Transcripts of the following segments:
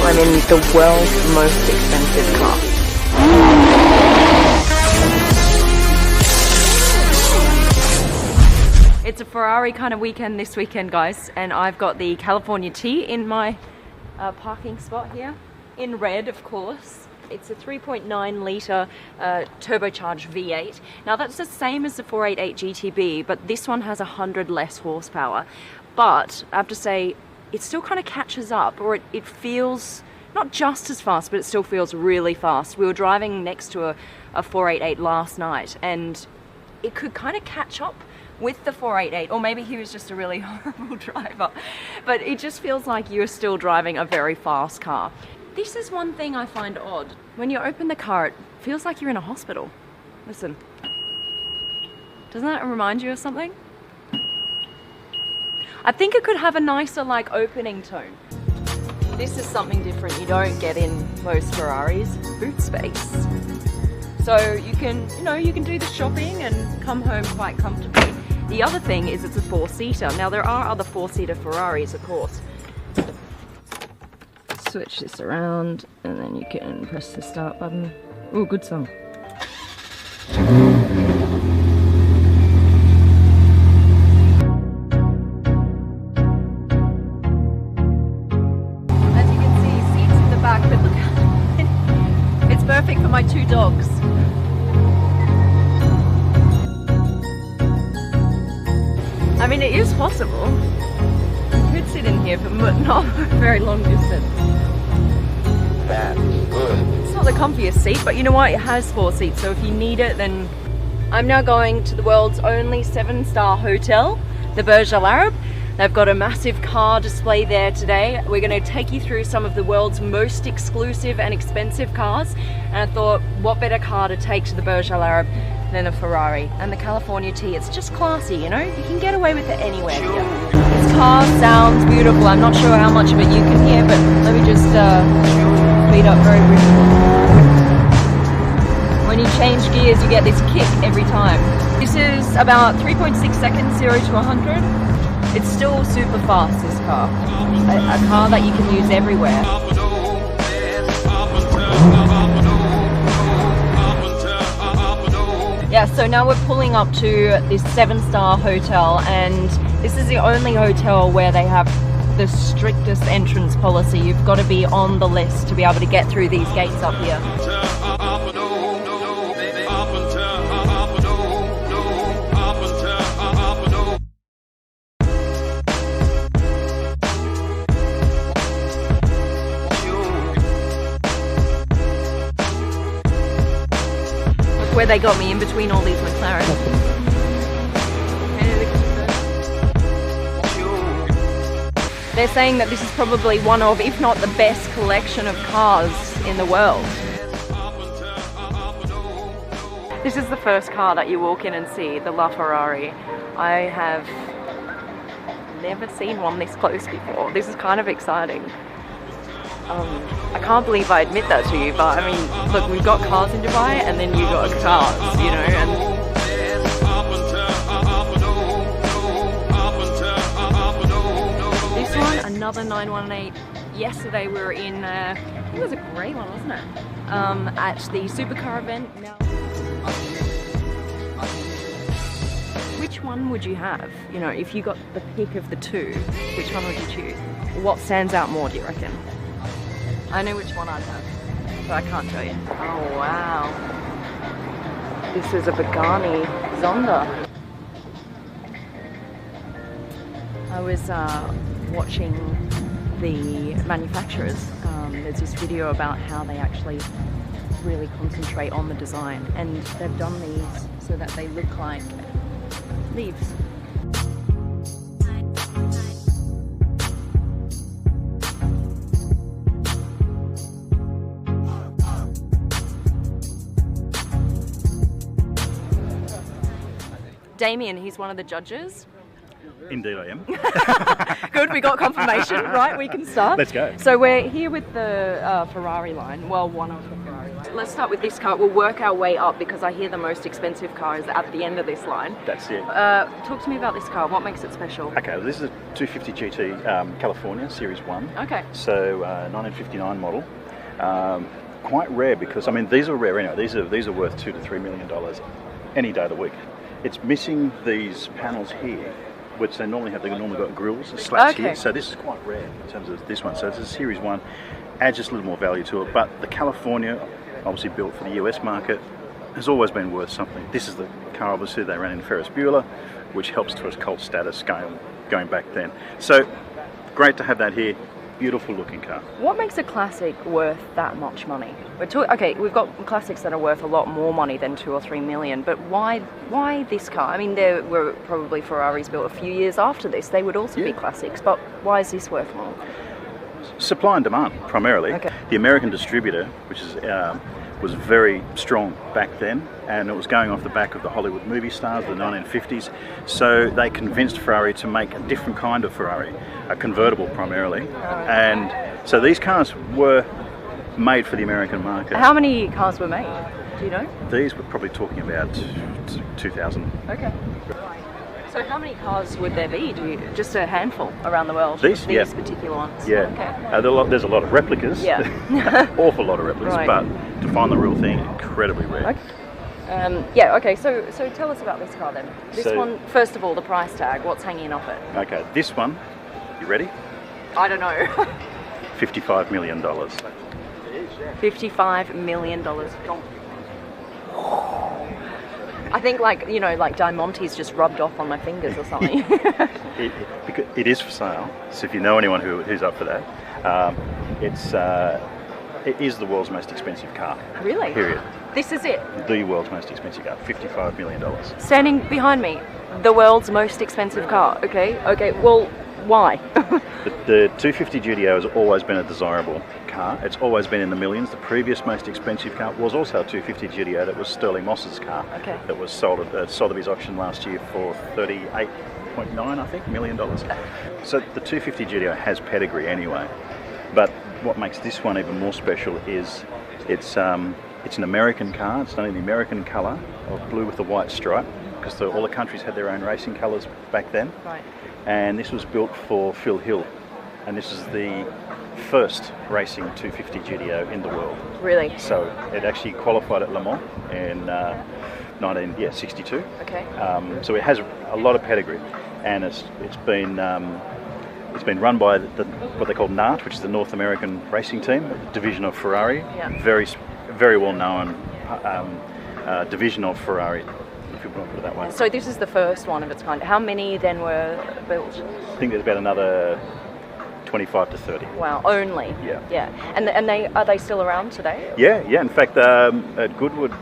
I'm in the world's most expensive car. It's a Ferrari kind of weekend this weekend, guys, and I've got the California T in my parking spot here, in red, of course. It's a 3.9 litre turbocharged V8. Now that's the same as the 488 GTB, but this one has 100 less horsepower. But I have to say, it still kind of catches up, or it feels not just as fast, but it still feels really fast. We were driving next to a 488 last night, and it could kind of catch up with the 488, or maybe he was just a really horrible driver, but it just feels like you're still driving a very fast car. This is one thing I find odd. When you open the car, it feels like you're in a hospital. Listen. Doesn't that remind you of something? I think it could have a nicer like opening tone. This is something different you don't get in most Ferraris, boot space. So you can, you can do the shopping and come home quite comfortably. The other thing is it's a 4-seater. Now there are other 4-seater Ferraris, of course. Switch this around and then you can press the start button. Oh, good song. As you can see, seats in the back, but look how it's perfect for my 2 dogs. I mean, it is possible. You could sit in here for not a very long distance. That's good. It's not the comfiest seat, but you know what? It has 4 seats, so if you need it, then... I'm now going to the world's only 7-star hotel, the Burj Al Arab. They've got a massive car display there today. We're going to take you through some of the world's most exclusive and expensive cars. And I thought, what better car to take to the Burj Al Arab than a Ferrari? And the California T, it's just classy, you can get away with it anywhere here. This car sounds beautiful. I'm not sure how much of it you can hear, but let me just speed up very briefly. When you change gears, you get this kick every time. This is about 3.6 seconds, 0 to 100. It's still super fast, this car. A car that you can use everywhere. Yeah, so now we're pulling up to this 7-star hotel, and this is the only hotel where they have the strictest entrance policy. You've got to be on the list to be able to get through these gates up here. Where they got me in between all these McLarens. They're saying that this is probably one of, if not the best collection of cars in the world. This is the first car that you walk in and see, the LaFerrari. I have never seen one this close before. This is kind of exciting. I can't believe I admit that to you, but I mean, look, we've got cars in Dubai, and then you got cars, and... This one, another 918. Yesterday we were in, it was a grey one, wasn't it? At the supercar event. Now, which one would you have? If you got the pick of the 2, which one would you choose? What stands out more, do you reckon? I know which one I'd have, but I can't tell you. Oh wow. This is a Pagani Zonda. I was watching the manufacturers. There's this video about how they actually really concentrate on the design, and they've done these so that they look like leaves. Damien, he's one of the judges. Indeed I am. Good, we got confirmation. Right, we can start. Let's go. So we're here with the Ferrari line. Well, one of the Ferrari lines. let's start with this car. We'll work our way up because I hear the most expensive car is at the end of this line. That's it. Talk to me about this car. What makes it special? Okay, well, this is a 250 GT California Series 1. Okay. So 1959 model. Quite rare because, I mean, these are rare anyway. These are worth $2 to $3 million any day of the week. It's missing these panels here, which they normally have. They've normally got grills and slats here. So this is quite rare in terms of this one. So it's a Series 1. Adds just a little more value to it. But the California, obviously built for the US market, has always been worth something. This is the car, obviously, they ran in Ferris Bueller, which helps to its cult status scale going back then. So great to have that here. Beautiful looking car. What makes a classic worth that much money? Okay, we've got classics that are worth a lot more money than 2 or 3 million, but why this car? I mean, there were probably Ferraris built a few years after this. They would also be classics, but why is this worth more? Supply and demand, primarily. Okay. The American distributor, which is was very strong back then, and it was going off the back of the Hollywood movie stars of the 1950s. So they convinced Ferrari to make a different kind of Ferrari, a convertible primarily. And so these cars were made for the American market. How many cars were made? Do you know? These we're probably talking about 2,000. Okay. So how many cars would there be? Just a handful around the world? These particular ones? Yeah. Okay. There's a lot of replicas. Yeah. Awful lot of replicas, Right. but to find the real thing, incredibly rare. Okay. Okay, so tell us about this car then. This So- one, first of all, the price tag, what's hanging off it? Okay, this one, you ready? I don't know. $55 million. $55 million. I think like Diamante's just rubbed off on my fingers or something. It is for sale, so if you know anyone who's up for that, it is the world's most expensive car. Really? Period. This is it? The world's most expensive car, $55 million. Standing behind me, the world's most expensive car. Okay, well, why? The 250 GTO has always been a desirable car. It's always been in the millions. The previous most expensive car was also a 250 GTO. That was Sterling Moss's car. Okay. That was sold at Sotheby's auction last year for $38.9, I think, million. So the 250 GTO has pedigree anyway. But what makes this one even more special is it's an American car. It's done in the American colour of blue with the white stripe, because all the countries had their own racing colours back then. Right. And this was built for Phil Hill, and this is the first racing 250 GTO in the world. Really? So it actually qualified at Le Mans in 1962. Okay. So it has a lot of pedigree, and it's been run by what they call NART, which is the North American Racing Team, a division of Ferrari. Yeah. Very well known division of Ferrari, if you want to put it that way. So this is the first one of its kind. How many then were built? I think there's about another 25 to 30. Wow, only? Yeah. Yeah. And are they still around today? Yeah. In fact, at Goodwood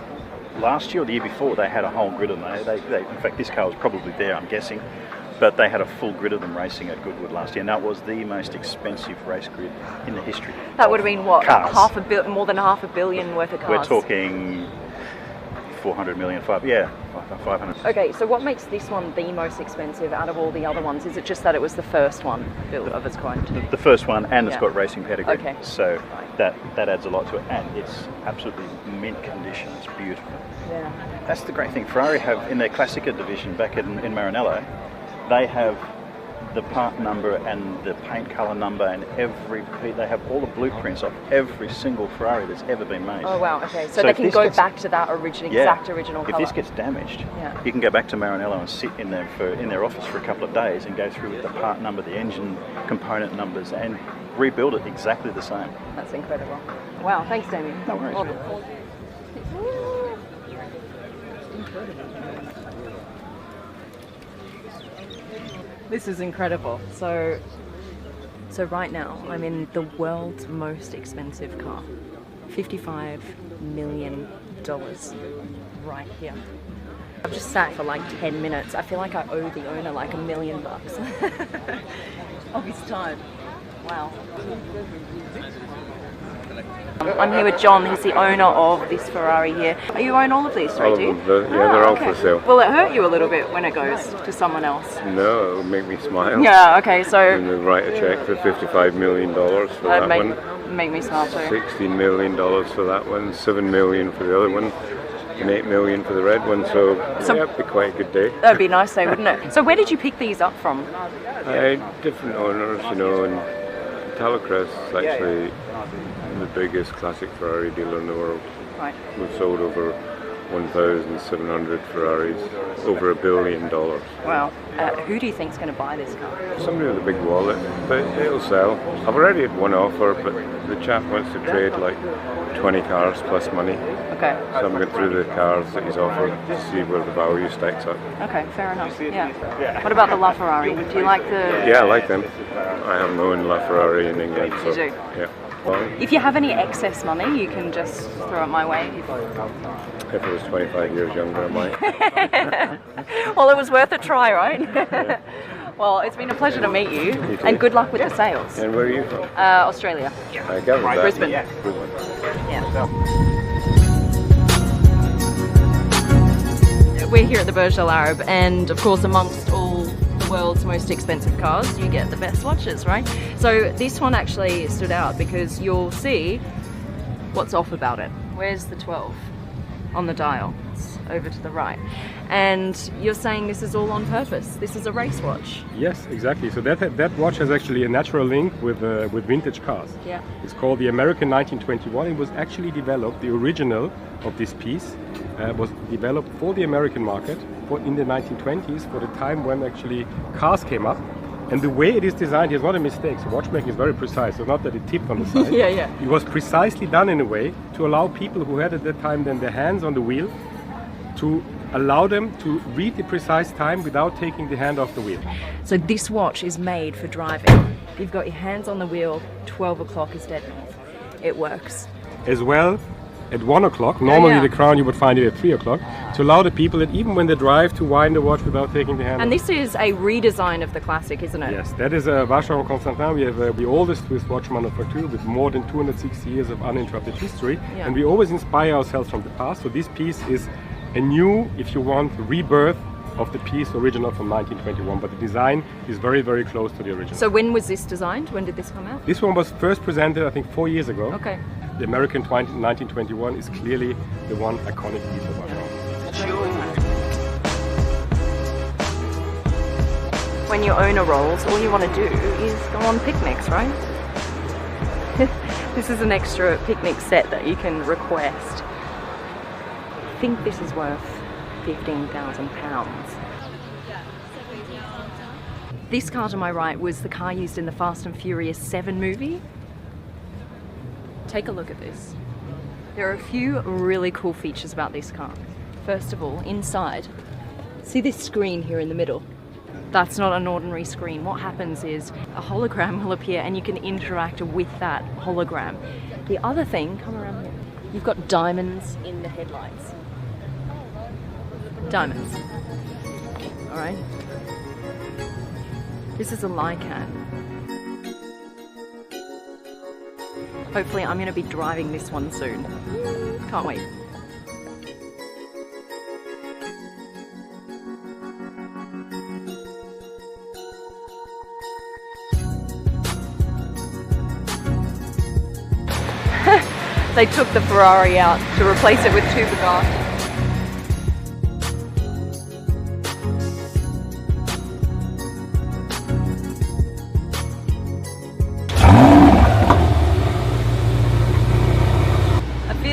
last year or the year before, they had a whole grid of them. In fact, this car was probably there, I'm guessing, but they had a full grid of them racing at Goodwood last year, and that was the most expensive race grid in the history. That would have been what? Cars. More than $500 million worth of cars? We're talking 400 million, 500. Okay, so what makes this one the most expensive out of all the other ones? Is it just that it was the first one built of its kind? The first one, and it's got racing pedigree. Okay. So that adds a lot to it, and it's absolutely mint condition. It's beautiful. Yeah. That's the great thing. Ferrari have, in their Classica division back in Maranello, they have the part number and the paint colour number, and they have all the blueprints of every single Ferrari that's ever been made. Oh wow, okay. So they can go back to that exact original colour. If this gets damaged, you can go back to Maranello and sit in their office for a couple of days and go through with the part number, the engine component numbers, and rebuild it exactly the same. That's incredible. Wow, thanks Damien. No worries. This is incredible. So right now I'm in the world's most expensive car. $55 million right here. I've just sat for like 10 minutes. I feel like I owe the owner like $1 million of his time. Wow. I'm here with John, who's the owner of this Ferrari here. You own all of these three, do you? They're all for sale. Will it hurt you a little bit when it goes to someone else? No, it'll make me smile. Yeah, okay, so... And they'll write a check for $55 million for that make one. make me smile too. $16 million for that one, $7 million for the other one, and $8 million for the red one. So yeah, it'd be quite a good day. That'd be a nice day, wouldn't it? So where did you pick these up from? Different owners, you know, and Talocrest is actually the biggest classic Ferrari dealer in the world. Right. We've sold over 1,700 Ferraris, over $1 billion. Wow. Who do you think's going to buy this car? Somebody with a big wallet, but it'll sell. I've already had one offer, but the chap wants to trade like 20 cars plus money. Okay. So I'm going through the cars that he's offered to see where the value stacks up. Okay, fair enough. Yeah. What about the LaFerrari? Do you like the... Yeah, I like them. I have my own LaFerrari in England. So, you do? Yeah. If you have any excess money, you can just throw it my way. If I was 25 years younger, I might. Well, it was worth a try, right? Yeah. Well, it's been a pleasure to meet you, and good luck with the sales. And where are you from? Australia. I gathered that. Brisbane. Yeah. We're here at the Burj Al Arab, and of course, amongst all the world's most expensive cars, you get the best watches, right? So this one actually stood out because you'll see what's off about it. Where's the 12 on the dial? It's over to the right. And you're saying this is all on purpose. This is a race watch. Yes, exactly. So that watch has actually a natural link with vintage cars. Yeah. It's called the American 1921. It was actually developed, the original of this piece was developed for the American market in the 1920s, for the time when actually cars came up. And the way it is designed is not a mistake. So watchmaking is very precise. So not that it tipped on the side. Yeah. It was precisely done in a way to allow people who had at that time then their hands on the wheel to allow them to read the precise time without taking the hand off the wheel. So this watch is made for driving. You've got your hands on the wheel, 12 o'clock is dead north. It works. As well, at 1 o'clock, normally yeah. the crown you would find it at 3 o'clock, to allow the people that even when they drive to wind the watch without taking the hand And off. this is a redesign of the classic, isn't it? Yes, that is a Vacheron Constantin. We have the oldest Swiss watch manufacturer with more than 260 years of uninterrupted history. Yeah. And we always inspire ourselves from the past. So this piece is a new, if you want, rebirth of the piece original from 1921. But the design is very, very close to the original. So when was this designed? When did this come out? This one was first presented, I think, 4 years ago. Okay. The American 1921 is clearly the one iconic piece of Vacheron. When you own a Rolls, all you want to do is go on picnics, right? This is an extra picnic set that you can request. I think this is worth £15,000. This car to my right was the car used in the Fast and Furious 7 movie. Take a look at this. There are a few really cool features about this car. First of all, inside, see this screen here in the middle? That's not an ordinary screen. What happens is a hologram will appear and you can interact with that hologram. The other thing, come around here, you've got diamonds in the headlights. Diamonds. All right. This is a Lycan. Hopefully I'm going to be driving this one soon. Can't wait. They took the Ferrari out to replace it with two Bugatti.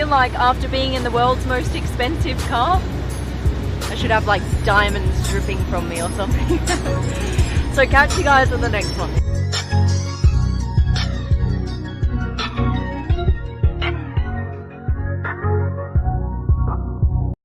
Like after being in the world's most expensive car, I should have like diamonds dripping from me or something. So catch you guys on the next one.